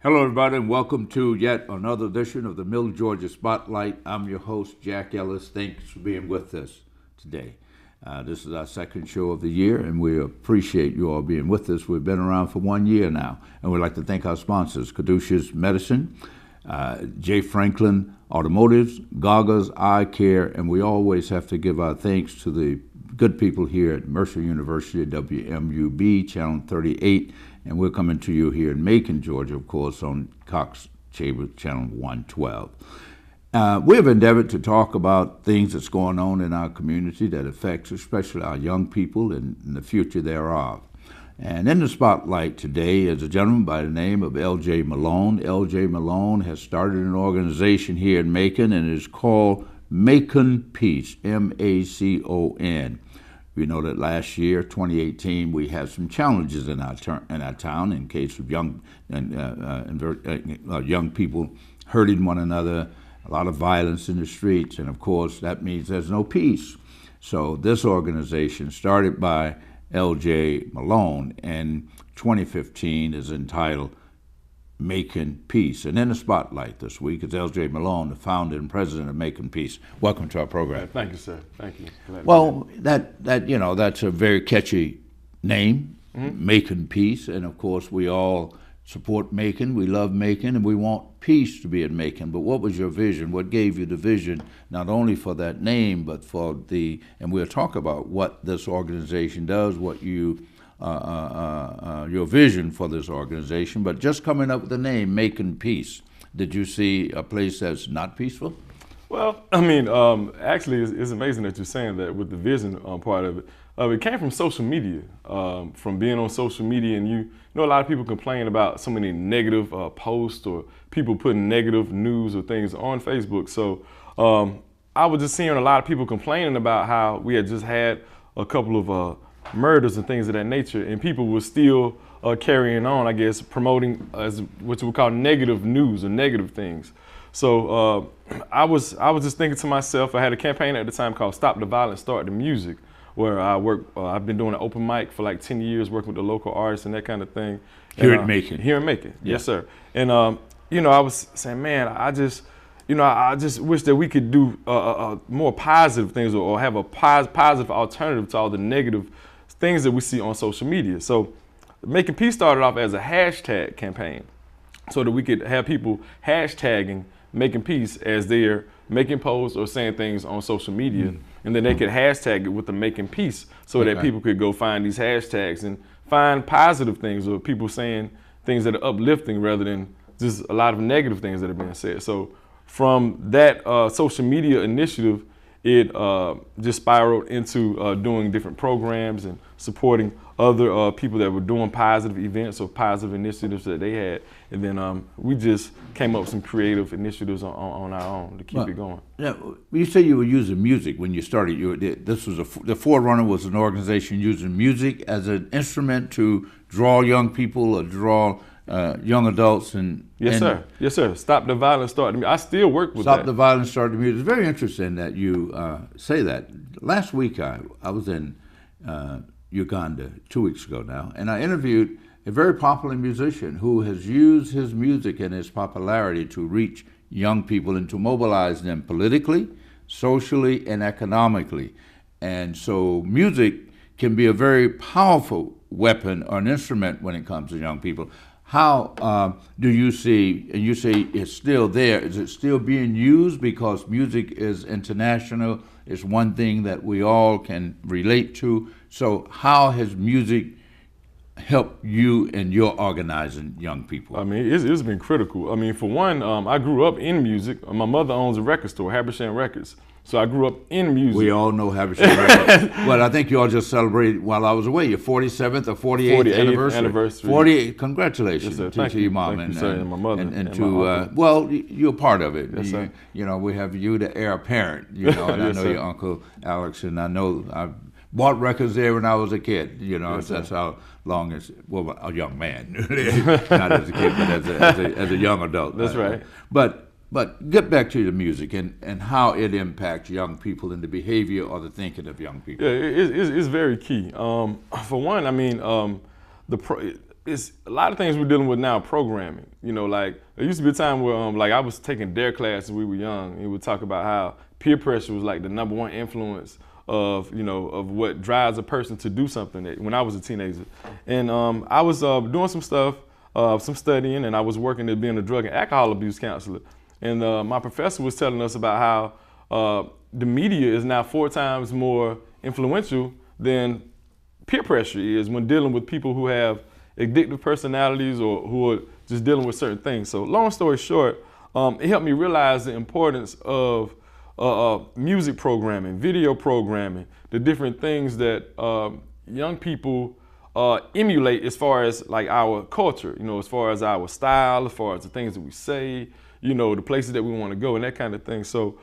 Hello, everybody, and welcome to yet another edition of the Middle Georgia Spotlight. I'm your host, Jack Ellis. Thanks for being with us today. This is our second show of the year, and we appreciate you all being with us. We've been around for 1 year now, and we'd like to thank our sponsors, Caduceus Medicine, J. Franklin Automotives, Gaga's Eye Care, and we always have to give our thanks to the good people here at Mercer University, WMUB, Channel 38, and we're coming to you here in Macon, Georgia, of course, on Cox Chamber, Channel 112. We have endeavored to talk about things that's going on in our community that affects especially our young people and the future thereof. And in the spotlight today is a gentleman by the name of L.J. Malone. L.J. Malone has started an organization here in Macon, and it is called Macon Peace, M-A-C-O-N. We know that last year, 2018, we had some challenges in our town in case of young people hurting one another, a lot of violence in the streets, and of course that means there's no peace. So this organization, started by L.J. Malone in 2015, is entitled Macon Peace. And in the spotlight this week is L.J. Malone, the founder and president of Macon Peace. Welcome to our program. Thank you, sir. Thank you. Well, that's a very catchy name, Macon Peace, and of course we all support Macon. We love Macon, and we want peace to be in Macon. But what was your vision? What gave you the vision, not only for that name, but for and we'll talk about what this organization does, what your vision for this organization, but just coming up with the name, Macon Peace. Did you see a place that's not peaceful? Well, actually, it's amazing that you're saying that with the vision part of it. It came from social media, from being on social media, and you know a lot of people complain about so many negative posts or people putting negative news or things on Facebook. So I was just seeing a lot of people complaining about how we had just had a couple of murders and things of that nature, and people were still carrying on, I guess, promoting as what you would call negative news or negative things. So I was just thinking to myself, I had a campaign at the time called Stop the Violence, Start the Music, where I work. I've been doing an open mic for like 10 years, working with the local artists and that kind of thing. Here in Macon. Here in Macon, Yeah. Yes, sir. And I was saying, man, I just wish that we could do more positive things or have a positive alternative to all the negative things that we see on social media. So Making Peace started off as a hashtag campaign so that we could have people hashtagging Making Peace as they're making posts or saying things on social media, and then they could hashtag it with the Making Peace so that people could go find these hashtags and find positive things or people saying things that are uplifting rather than just a lot of negative things that are being said. So from that social media initiative, it just spiraled into doing different programs and supporting other people that were doing positive events or positive initiatives that they had. And then we just came up with some creative initiatives on our own to keep it going. Now, you say you were using music when you started. This was the Forerunner was an organization using music as an instrument to draw young people or draw young adults and Yes, sir. Stop the Violence, Start the Music. I still work with that. Stop the Violence, Start the Music. It's very interesting that you say that. Last week I was in Uganda 2 weeks ago now, and I interviewed a very popular musician who has used his music and his popularity to reach young people and to mobilize them politically, socially, and economically. And so music can be a very powerful weapon or an instrument when it comes to young people. How do you see, and you say it's still there, is it still being used because music is international, it's one thing that we all can relate to? So how has music helped you in your organizing young people? I mean, it's been critical. I mean, for one, I grew up in music. My mother owns a record store, Habersham Records. So I grew up in music. We all know Habersham Records. Well, I think you all just celebrated while I was away your 47th or 48th anniversary. 48. Congratulations to your mom and my mother and to well, you're part of it. Yes, sir. You know, we have you the heir apparent. You know, and Yes, I know sir. your uncle Alex, and I know I bought records there when I was a kid. You know, Yes, that's sir. how long as a young man, not as a kid, but as a young adult. That's right. But get back to the music and how it impacts young people and the behavior or the thinking of young people. Yeah, it's very key. For one, I mean, it's a lot of things we're dealing with now. Programming, like there used to be a time where like I was taking dare classes when we were young, and we would talk about how peer pressure was like the #1 influence of of what drives a person to do something. When I was a teenager, and I was doing some stuff, some studying, and I was working at being a drug and alcohol abuse counselor. And my professor was telling us about how the media is now 4 times more influential than peer pressure is when dealing with people who have addictive personalities or who are just dealing with certain things. So long story short, it helped me realize the importance of music programming, video programming, the different things that young people emulate as far as like our culture, as far as our style, as far as the things that we say, the places that we want to go and that kind of thing. So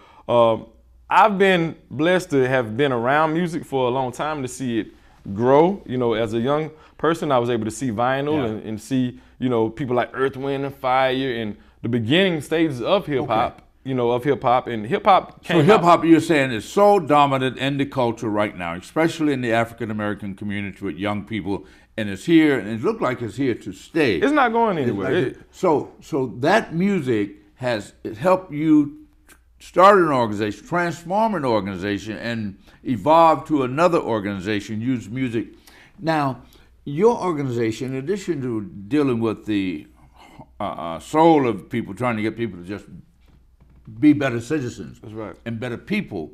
I've been blessed to have been around music for a long time to see it grow. As a young person, I was able to see vinyl and see, people like Earth, Wind and Fire and the beginning stages of hip hop. Of hip hop, and hip hop came. So hip hop, you're saying, is so dominant in the culture right now, especially in the African American community with young people, and it's here, and it looks like it's here to stay. It's not going anywhere. So that music has helped you start an organization, transform an organization, and evolve to another organization. Use music. Now, your organization, in addition to dealing with the soul of people, trying to get people to just be better citizens. That's right. And better people,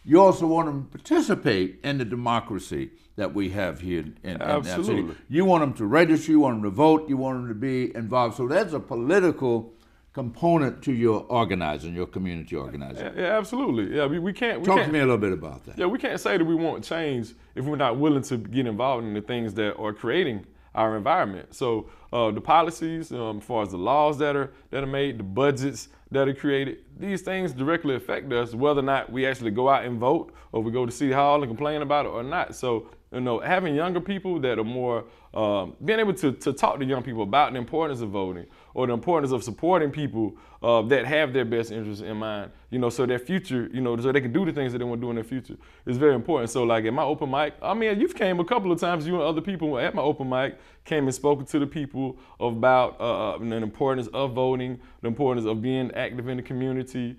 you also want them to participate in the democracy that we have here in that city. You want them to register, you want them to vote, you want them to be involved. So that's a political component to your organizing, your community organizing. Yeah, absolutely. Yeah, we can't. Talk to me a little bit about that. Yeah, we can't say that we want change if we're not willing to get involved in the things that are creating our environment. So the policies, as far as the laws that are made, the budgets that are created, these things directly affect us, whether or not we actually go out and vote or we go to City Hall and complain about it or not. So, having younger people that are more, being able to talk to young people about the importance of voting or the importance of supporting people that have their best interests in mind, so their future, so they can do the things that they want to do in their future is very important. So like at my open mic, you've came a couple of times, you and other people at my open mic came and spoken to the people about the importance of voting, the importance of being active in the community,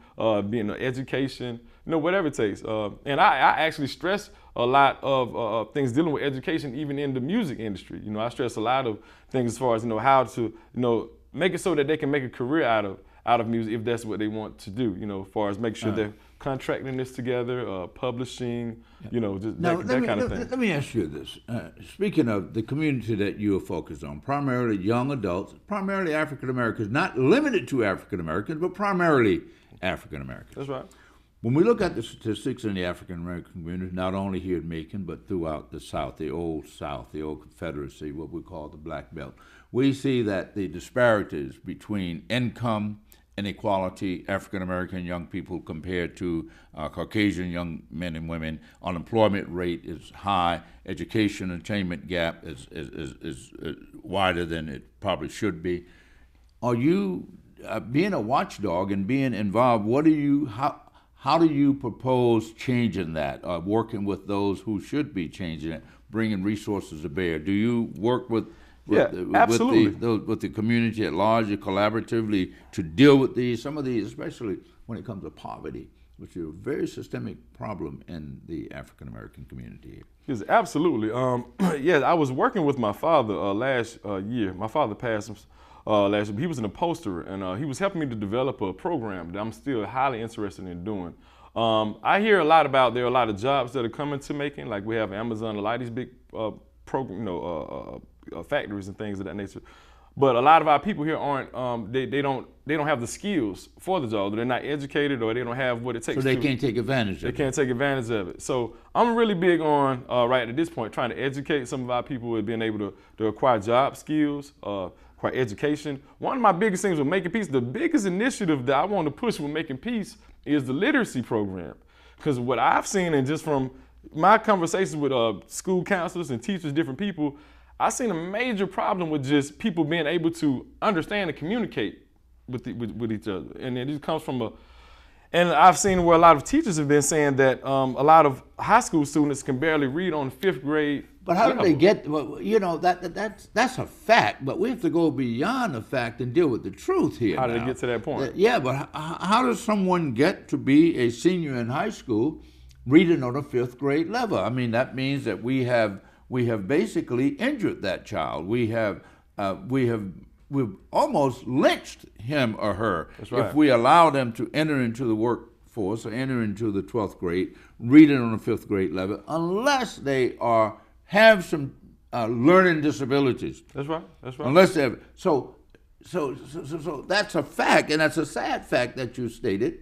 being education, whatever it takes. And I actually stress a lot of things dealing with education, even in the music industry. I stress a lot of things as far as, how to, make it so that they can make a career out of music if that's what they want to do, as far as make sure they're contracting this together, publishing, just now, that kind of thing. Let me ask you this. Speaking of the community that you are focused on, primarily young adults, primarily African Americans, not limited to African Americans, but primarily African Americans. That's right. When we look at the statistics in the African American community, not only here in Macon, but throughout the South, the old Confederacy, what we call the Black Belt, we see that the disparities between income inequality, African American young people compared to Caucasian young men and women, unemployment rate is high, education attainment gap is wider than it probably should be. Are you, being a watchdog and being involved, how do you propose changing that, working with those who should be changing it, bringing resources to bear? Do you work with the community at large, collaboratively to deal with some of these, especially when it comes to poverty, which is a very systemic problem in the African American community? Yes, absolutely. I was working with my father last year. My father passed last year. He was an upholsterer, and he was helping me to develop a program that I'm still highly interested in doing. I hear a lot about there are a lot of jobs that are coming to Macon, like we have Amazon, a lot of these big program, factories and things of that nature. But a lot of our people here aren't. They don't have the skills for the job. They're not educated, or they don't have what it takes. So they can't take advantage of it. They can't take advantage of it. So I'm really big on right at this point trying to educate some of our people with being able to acquire job skills, acquire education. One of my biggest things with Making Peace, the biggest initiative that I want to push with Making Peace is the literacy program. Because what I've seen, and just from my conversations with school counselors and teachers, different people, I've seen a major problem with just people being able to understand and communicate with each other. And it just comes from And I've seen where a lot of teachers have been saying that a lot of high school students can barely read on 5th grade. But how do they get? Well, you know that's a fact. But we have to go beyond the fact and deal with the truth here. How do they get to that point? Yeah, but how does someone get to be a senior in high school, reading on a 5th grade level? I mean, that means that we have basically injured that child. We've almost lynched him or her. That's right. If we allow them to enter into the workforce or enter into the 12th grade, reading on a 5th grade level, unless they have some learning disabilities. That's right. That's right. Unless they have, so that's a fact, and that's a sad fact that you stated.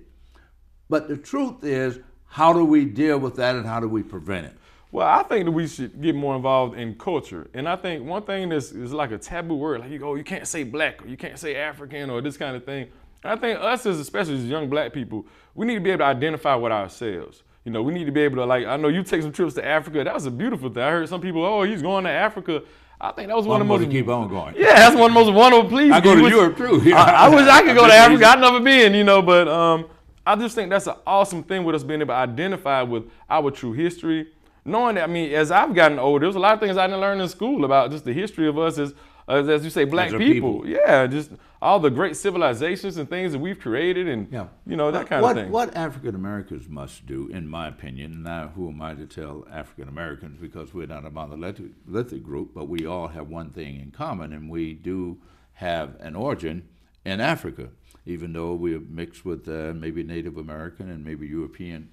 But the truth is, how do we deal with that, and how do we prevent it? Well, I think that we should get more involved in culture. And I think one thing is like a taboo word, like you can't say black, or you can't say African, or this kind of thing. And I think us, especially as young black people, we need to be able to identify with ourselves. You know, we need to be able to, like, I know you take some trips to Africa. That was a beautiful thing. I heard some people, oh, he's going to Africa. I think that was one of the most. Keep on going. Yeah, that's one of the most wonderful places. I go to Europe too. Yeah. I wish I could go to Africa. I've never been, you know, but I just think that's an awesome thing with us being able to identify with our true history. Knowing that, I mean, as I've gotten older, there's a lot of things I didn't learn in school about just the history of us as you say, black people. Yeah, just all the great civilizations and things that we've created, and you know, that kind of thing. What African Americans must do, in my opinion, and now who am I to tell African Americans, because we're not a monolithic group, but we all have one thing in common, and we do have an origin in Africa, even though we're mixed with maybe Native American and maybe European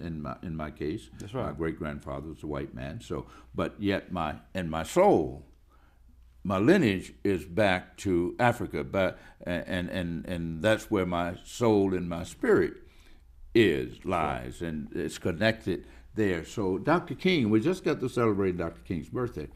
in my case. That's right. My great grandfather was a white man, so but yet my soul, my lineage is back to Africa, but and that's where my soul and my spirit lies, and it's connected there. So Dr. King, we just got to celebrate Dr. King's birthday.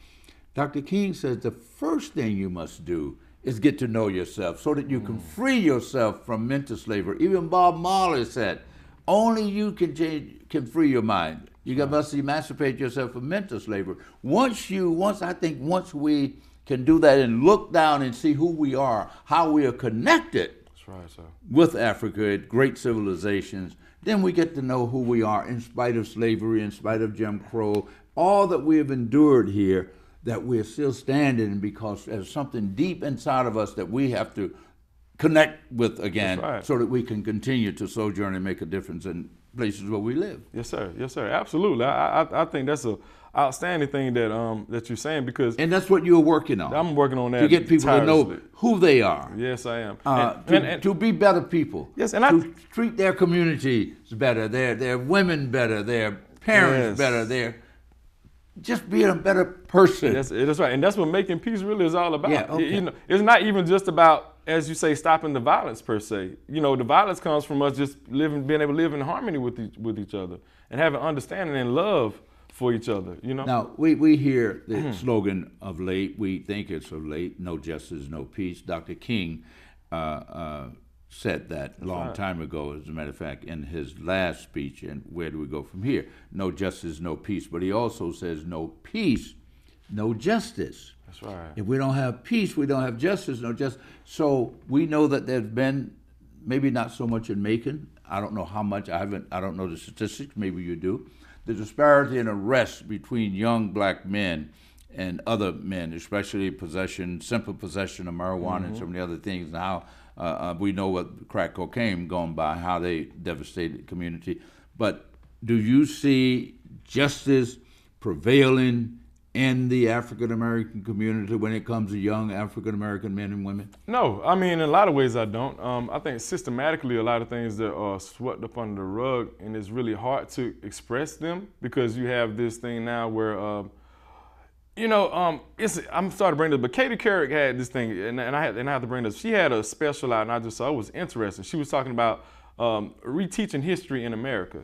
Dr. King says the first thing you must do is get to know yourself so that you can free yourself from mental slavery. Even Bob Marley said, only you can free your mind. You must emancipate yourself from mental slavery. Once we can do that and look down and see who we are, how we are connected with Africa, great civilizations, then we get to know who we are in spite of slavery, in spite of Jim Crow, all that we have endured here, that we're still standing because there's something deep inside of us that we have to connect with again, so that we can continue to sojourn and make a difference in places where we live. Yes, sir. Yes, sir. Absolutely. I think that's a outstanding thing that you're saying, because and that's what you're working on. I'm working on that to get people to know who they are. Yes, I am. And to be better people. Yes, and to treat their communities better, their women better, their parents better, just being a better person. That's right, and that's what making peace really is all about. Yeah, okay. You know, it's not even just about, as you say, stopping the violence per se. You know, the violence comes from us just being able to live in harmony with each other and having understanding and love for each other. You know. Now we hear the slogan of late. We think it's of late: "No justice, no peace." Dr. King said that a long time ago, as a matter of fact, in his last speech. And where do we go from here? No justice, no peace. But he also says no peace, no justice. That's right. If we don't have peace, we don't have justice, no justice. So we know that there's been, maybe not so much in Macon. I don't know how much. I don't know the statistics. Maybe you do. The disparity in arrests between young black men and other men, especially simple possession of marijuana and some of the other things. Now, we know what crack cocaine going by, how they devastated the community. But do you see justice prevailing in the African American community when it comes to young African American men and women? No, I mean, in a lot of ways I don't. I think systematically a lot of things that are swept up under the rug, and it's really hard to express them because you have this thing now where I'm starting to bring this, but Katie Couric had this thing, and I have to bring this. She had a special out, and I just saw it was interesting. She was talking about reteaching history in America,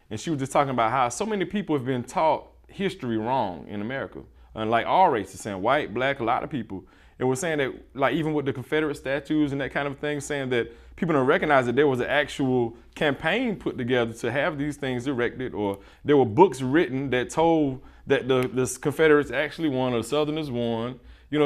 and she was just talking about how so many people have been taught history wrong in America, and like all races, saying white, black, a lot of people. And we're saying that, like, even with the Confederate statues and that kind of thing, saying that people don't recognize that there was an actual campaign put together to have these things erected, or there were books written that told that the Confederates actually won or the Southerners won.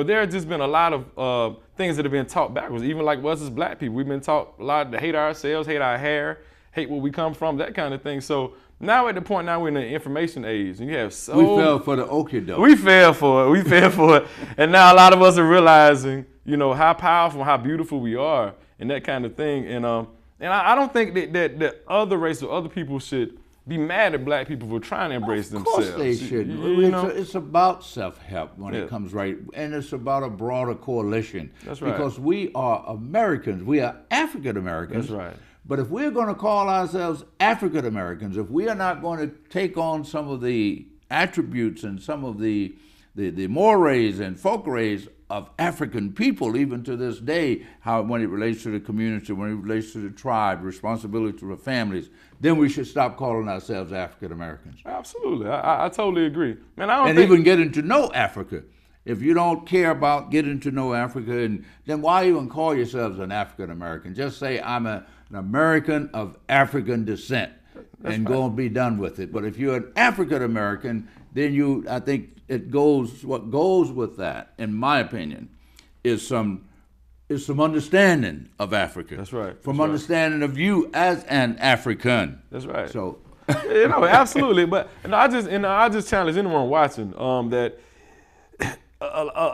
there has just been a lot of things that have been taught backwards. Even like us as black people, we've been taught a lot to hate ourselves, hate our hair, hate where we come from, that kind of thing. So now at the point now we're in the information age, and you have We fell for the okie doke. We fell for it. And now a lot of us are realizing, how powerful, how beautiful we are, and that kind of thing. And I don't think that other races or other people should be mad at black people for trying to embrace themselves. Of course they should. It's about self-help when it comes right, and it's about a broader coalition. That's right. Because we are Americans. We are African Americans. That's right. But if we're going to call ourselves African Americans, if we are not going to take on some of the attributes and some of the mores and folklores of African people, even to this day, when it relates to the community, when it relates to the tribe, responsibility to the families, then we should stop calling ourselves African Americans. Absolutely, I totally agree, man. Even getting to know Africa. If you don't care about getting to know Africa, then why even call yourselves an African American? Just say I'm an American of African descent, go and be done with it. But if you're an African American, then I think what goes with that, in my opinion, is some understanding of Africa. That's right. From understanding of you as an African. That's right. So, absolutely. But I just challenge anyone watching that.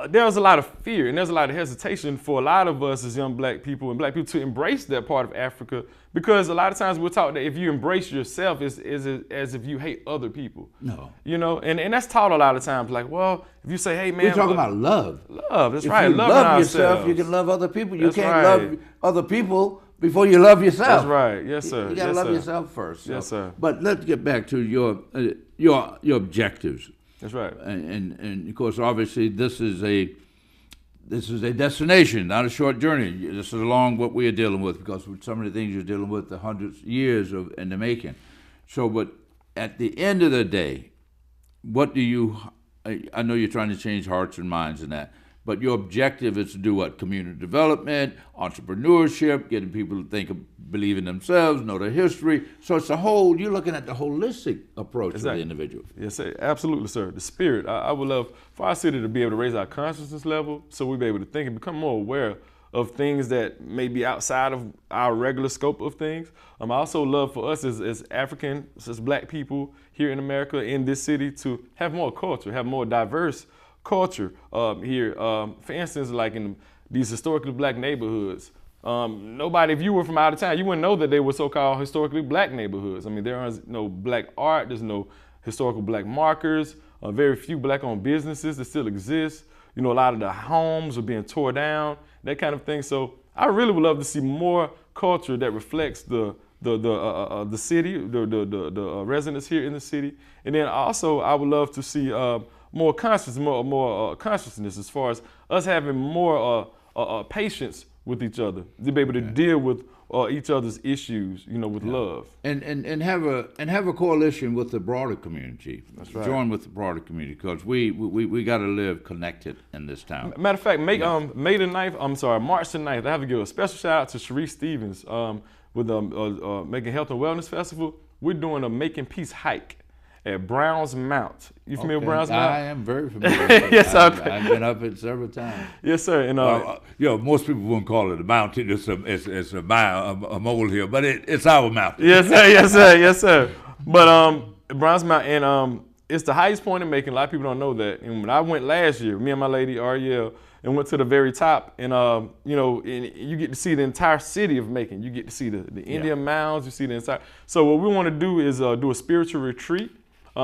There's a lot of fear and there's a lot of hesitation for a lot of us as young black people and black people to embrace that part of Africa, because a lot of times we're taught that if you embrace yourself, it's as if you hate other people. No. And that's taught a lot of times. Like, well, if you say, hey, man. We're talking about love. Love, that's if right. You love yourself, ourselves. you can love other people. You That's can't right. love other people before you love yourself. That's right. Yes, sir. You gotta love yourself first. Yes, sir. But let's get back to your objectives. That's right. And of course, obviously, this is a destination, not a short journey. This is along what we are dealing with, because with some of the things you're dealing with, the hundreds of years in the making. So, but at the end of the day, what do you? I know you're trying to change hearts and minds and that, but your objective is to do what? Community development, entrepreneurship, getting people to believe in themselves, know their history. So it's you're looking at the holistic approach of the individual. Yes, sir. Absolutely, sir. The spirit. I would love for our city to be able to raise our consciousness level, so we'll be able to think and become more aware of things that may be outside of our regular scope of things. I also love for us as Africans, as black people here in America, in this city, to have more culture, have more diverse culture here. For instance, like in these historically black neighborhoods, if you were from out of town, you wouldn't know that they were so-called historically black neighborhoods. I mean, there is no black art, there's no historical black markers, very few black-owned businesses that still exist. A lot of the homes are being tore down, that kind of thing. So I really would love to see more culture that reflects the city, the residents here in the city. And then also I would love to see more consciousness as far as us having more patience with each other, to be able to deal with each other's issues, with love. And have a coalition with the broader community. That's right. Join with the broader community, because we got to live connected in this town. Matter of fact, March the 9th, I have to give a special shout out to Sharice Stevens with Making Health and Wellness Festival. We're doing a Making Peace hike at Browns Mount. You familiar with Browns Mount? I am very familiar with it. Yes, I've been up it several times. Yes, sir. And most people wouldn't call it a mountain. It's a molehill, but it's our mountain. Yes, sir. Yes, sir. Yes, sir. But Browns Mount, and it's the highest point in Macon. A lot of people don't know that. And when I went last year, me and my lady Ariel, and went to the very top, and and you get to see the entire city of Macon. You get to see the Indian mounds. You see the entire. So what we want to do is do a spiritual retreat.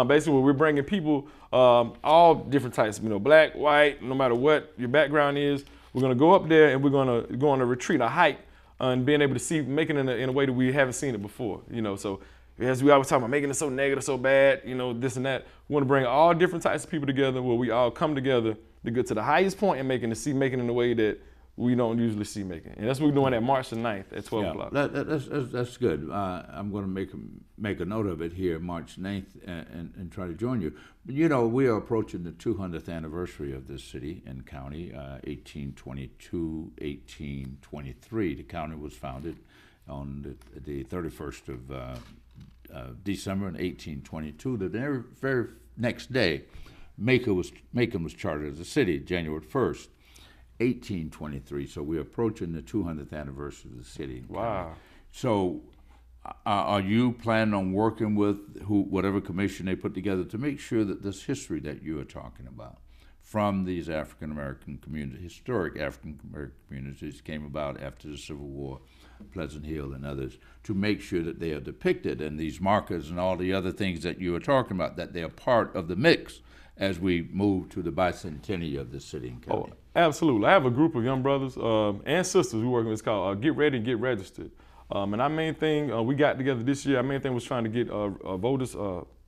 Basically, where we're bringing people, all different types, black, white, no matter what your background is. We're gonna go up there and we're gonna go on a retreat, a hike, and being able to see Macon in a way that we haven't seen it before. So as we always talk about making it so negative, so bad, this and that. We want to bring all different types of people together, where we all come together to get to the highest point in Macon, to see Macon in the way that we don't usually see Macon. And that's what we're doing at March the 9th at 12 o'clock. That's good. I'm going to make a note of it here, March 9th, and try to join you. But, we are approaching the 200th anniversary of this city and county, 1822, 1823. The county was founded on the 31st of December in 1822. The very next day, Macon was chartered as a city January 1st, 1823. So we're approaching the 200th anniversary of the city. Wow. So are you planning on working with whatever commission they put together to make sure that this history that you are talking about from these African American communities, historic African American communities, came about after the Civil War, Pleasant Hill and others, to make sure that they are depicted and these markers and all the other things that you were talking about, that they are part of the mix as we move to the bicentennial of the city and county? Oh, absolutely. I have a group of young brothers and sisters who work with. It's called Get Ready and Get Registered. And our main thing, we got together this year, our main thing was trying to get voters,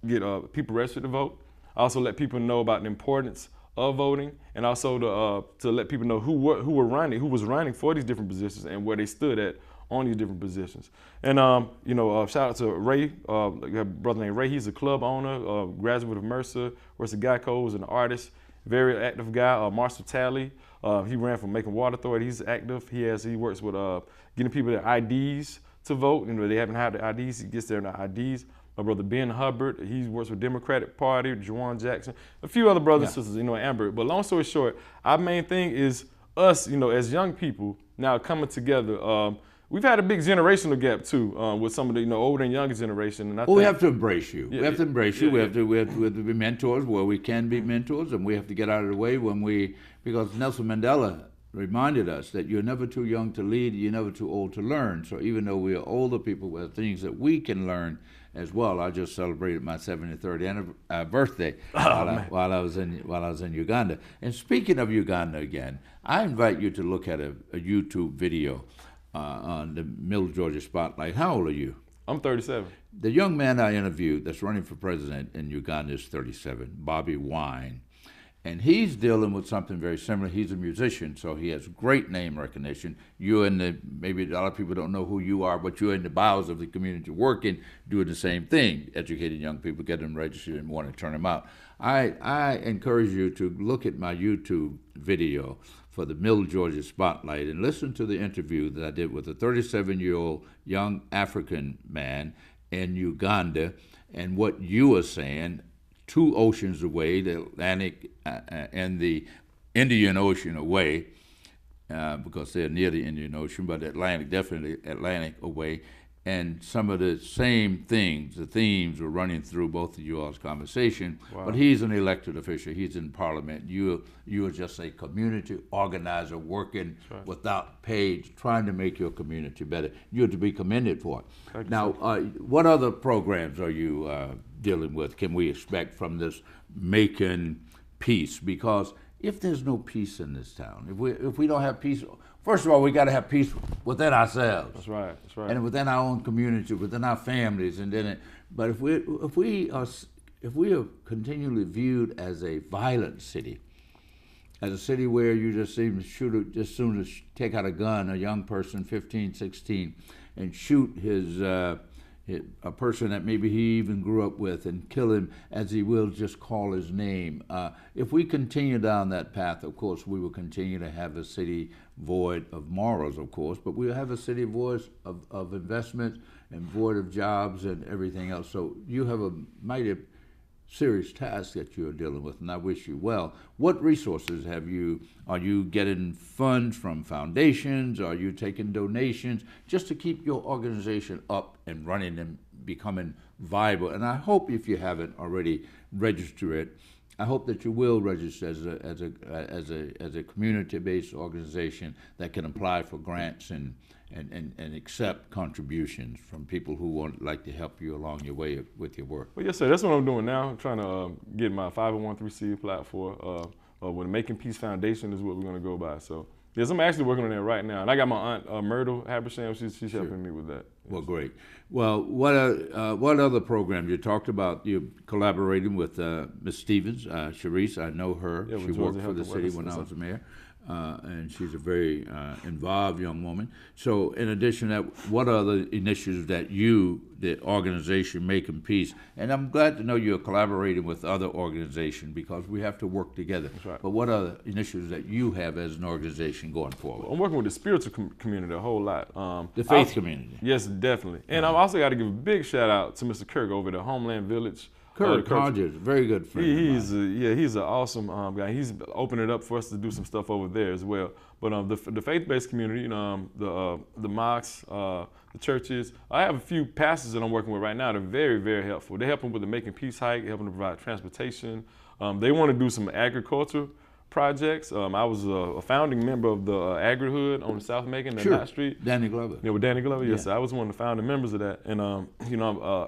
get people registered to vote. Also let people know about the importance of voting, and also to let people know who was running for these different positions and where they stood at on these different positions. And shout out to Ray, a brother named Ray. He's a club owner, graduate of Mercer, works at Geico, is an artist, very active guy. Marshall Talley, he ran for Macon Water Authority. He's active. He works with getting people their IDs to vote. They haven't had the IDs. He gets their IDs. My brother Ben Hubbard, he works with Democratic Party, Juwan Jackson, a few other brothers and sisters, Amber. But long story short, our main thing is us, as young people now coming together. We've had a big generational gap too with some of the older and younger generation. And we have to embrace you. We have to embrace you. We have to be mentors where we can be mentors, and we have to get out of the way because Nelson Mandela reminded us that you're never too young to lead, you're never too old to learn. So even though we are older people, we have things that we can learn as well. I just celebrated my 73rd birthday while I was in Uganda. And speaking of Uganda again, I invite you to look at a YouTube video on the Mill Georgia Spotlight. How old are you? I'm 37. The young man I interviewed that's running for president in Uganda is 37, Bobby Wine. And he's dealing with something very similar. He's a musician, so he has great name recognition. Maybe a lot of people don't know who you are, but you're in the bowels of the community working, doing the same thing, educating young people, get them registered and want to turn them out. I encourage you to look at my YouTube video for the Mill Georgia Spotlight and listen to the interview that I did with a 37-year-old young African man in Uganda and what you were saying 2 oceans away, the Atlantic and the Indian Ocean away, because they're near the Indian Ocean, but definitely Atlantic away. And some of the same things, the themes were running through both of you all's conversation. Wow. But he's an elected official. He's in Parliament. You are just a community organizer working without pay, trying to make your community better. You're to be commended for it. Now, what other programs are you dealing with can we expect from this Macon peace? Because if there's no peace in this town, if we don't have peace, first of all, we got to have peace within ourselves. That's right. And within our own community, within our families, but if we are continually viewed as a violent city, as a city where you just seem to shoot, just soon as take out a gun, a young person, 15, 16, and shoot a person that maybe he even grew up with and kill him as he will just call his name. If we continue down that path, of course, we will continue to have a city void of morals, of course, but we'll have a city void of investment and void of jobs and everything else. So you have a mighty serious task that you're dealing with, and I wish you well. What resources are you getting funds from foundations? Are you taking donations just to keep your organization up and running and becoming viable? And I hope if you haven't already registered it, I hope that you will register as a community-based organization that can apply for grants and accept contributions from people who would like to help you along your way with your work. Well, yes, sir. That's what I'm doing now. I'm trying to get my 501(c) platform. With the Making Peace Foundation is what we're going to go by. So, yes, I'm actually working on that right now. And I got my aunt, Myrtle Habersham. She's helping me with that. Well, great. Well, what other programs? You talked about you collaborating with Ms. Stevens, Sharice. I know her. Yeah, she worked for the city when I was the mayor. And she's a very involved young woman. So in addition to that, what other initiatives that the organization Making Peace, and I'm glad to know you're collaborating with other organizations because we have to work together. That's right. But what other initiatives that you have as an organization going forward? I'm working with the spiritual community a whole lot. The faith community. Yes, definitely. And I've also got to give a big shout out to Mr. Kirk over at Homeland Village. Kurt Hodges, very good friend. He's an awesome guy. He's opened it up for us to do some stuff over there as well. But the faith-based community, the mosques, the churches, I have a few pastors that I'm working with right now. They're very, very helpful. They're helping with the Making Peace hike, helping to provide transportation. They want to do some agriculture projects. I was a founding member of the Agri-Hood on South Macon and Knott Street. Danny Glover. Yeah, with Danny Glover. Yes, I was one of the founding members of that. And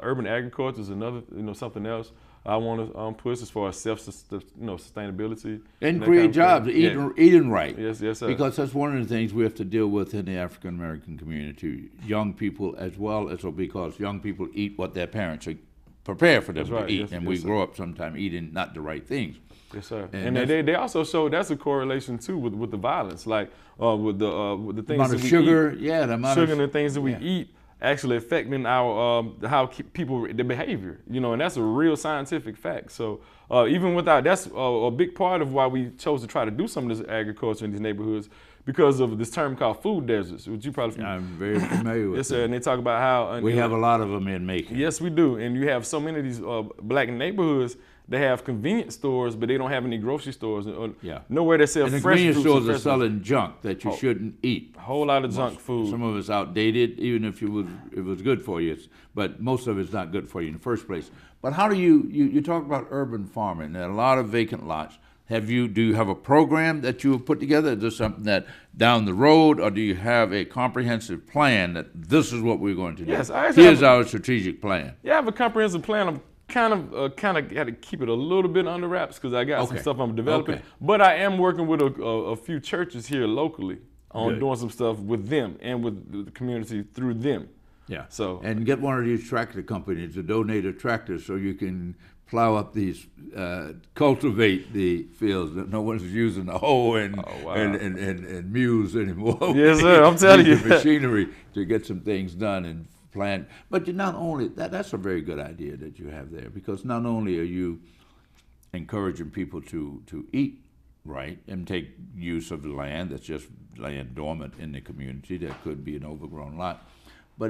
urban agriculture is another, something else I want to push as far as sustainability and create jobs, eating right. Yes, sir. Because that's one of the things we have to deal with in the African American community, young people as well as because young people eat what their parents are prepared for them to eat, and we grow up sometime eating not the right things. Yes, sir. And they also show that's a correlation too with the violence, like with the things that we sugar, eat. the amount sugar and the things that we eat actually affecting our the behavior, and that's a real scientific fact. So even without, that's a big part of why we chose to try to do some of this agriculture in these neighborhoods, because of this term called food deserts, which you probably I'm very familiar with. Yes, sir. And they talk about how we have a lot of them in Macon. Yes, we do. And you have so many of these black neighborhoods. They have convenience stores, but they don't have any grocery stores. Nowhere that sell fresh fruits. Convenience stores are selling junk that you shouldn't eat. A whole lot of junk food. Some of it's outdated, even if it was good for you. But most of it's not good for you in the first place. But how do you talk about urban farming? There are a lot of vacant lots. Do you have a program that you have put together? Is this something that down the road, or do you have a comprehensive plan that this is what we're going to do? Yes, here's our strategic plan. Yeah, I have a comprehensive plan. I'm kind of got to keep it a little bit under wraps because I got some stuff I'm developing. But I am working with a few churches here locally on doing some stuff with them and with the community through them. Yeah. So and get one of these tractor companies to donate a tractor so you can plow up these, cultivate the fields. No one's using the hoe and mules anymore. Yes, sir. I'm telling you, machinery to get some things done and plan. But you not only that's a very good idea that you have there, because not only are you encouraging people to eat right and take use of the land that's just laying dormant in the community that could be an overgrown lot, but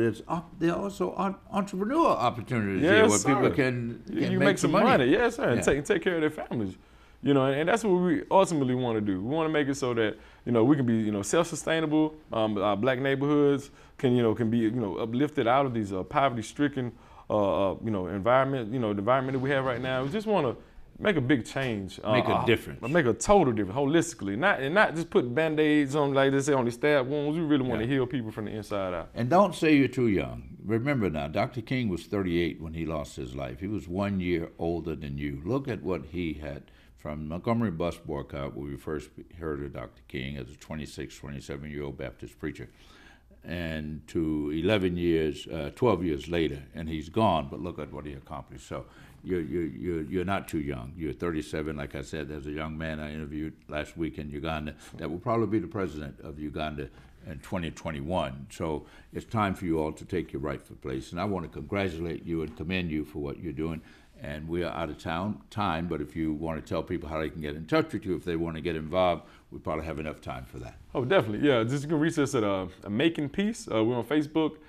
there are also entrepreneurial opportunities here where people can make some money. Yes, sir, and take care of their families. And that's what we ultimately want to do. We want to make it so that we can be self-sustainable. Our black neighborhoods can be uplifted out of these poverty-stricken environment. The environment that we have right now. We just want to make a big change. Make a difference. Make a total difference, holistically. Not just put Band-Aids on, like they say, on the stab wounds. We really want to heal people from the inside out. And don't say you're too young. Remember now, Dr. King was 38 when he lost his life. He was 1 year older than you. Look at what he had from Montgomery bus boycott, where we first heard of Dr. King as a 26, 27-year-old Baptist preacher, and to 12 years later, and he's gone, but look at what he accomplished. So you're not too young. You're 37, like I said. There's a young man I interviewed last week in Uganda that will probably be the president of Uganda in 2021. So it's time for you all to take your rightful place. And I want to congratulate you and commend you for what you're doing. And we are out of time, but if you want to tell people how they can get in touch with you, if they want to get involved, we probably have enough time for that. Oh, definitely. Yeah, just you can reach us at Making Peace. We're on Facebook,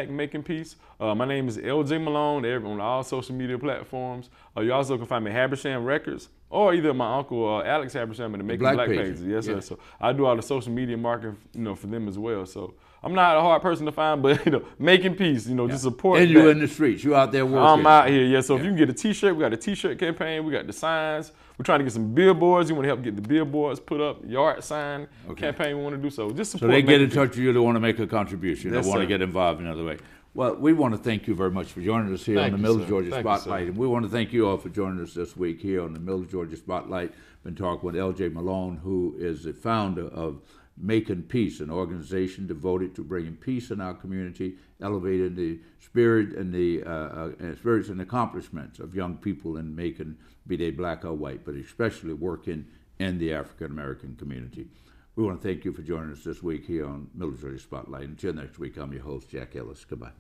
#Making Peace. My name is LJ Malone on all social media platforms. You also can find me at Habersham Records, or either my uncle Alex Habersham at the Making Black pages. Yes, sir. So I do all the social media marketing, for them as well. So I'm not a hard person to find, but Making Peace, just support. And you're in the streets, you out there working. I'm out here, yeah. So if you can get a T-shirt, we got a T-shirt campaign, we got the signs. We're trying to get some billboards. You want to help get the billboards put up, yard sign campaign we want to do. So just support. So they get in touch with you. They want to make a contribution. They want to get involved in another way. Well, we want to thank you very much for joining us here on the Mills, Georgia Spotlight. And we want to thank you all for joining us this week here on the Mills, Georgia Spotlight. Been talking with L.J. Malone, who is the founder of Making Peace, an organization devoted to bringing peace in our community, elevating the spirit and the spirits and accomplishments of young people in Macon, be they black or white, but especially working in the African American community. We want to thank you for joining us this week here on Military Spotlight. Until next week, I'm your host, Jack Ellis. Goodbye.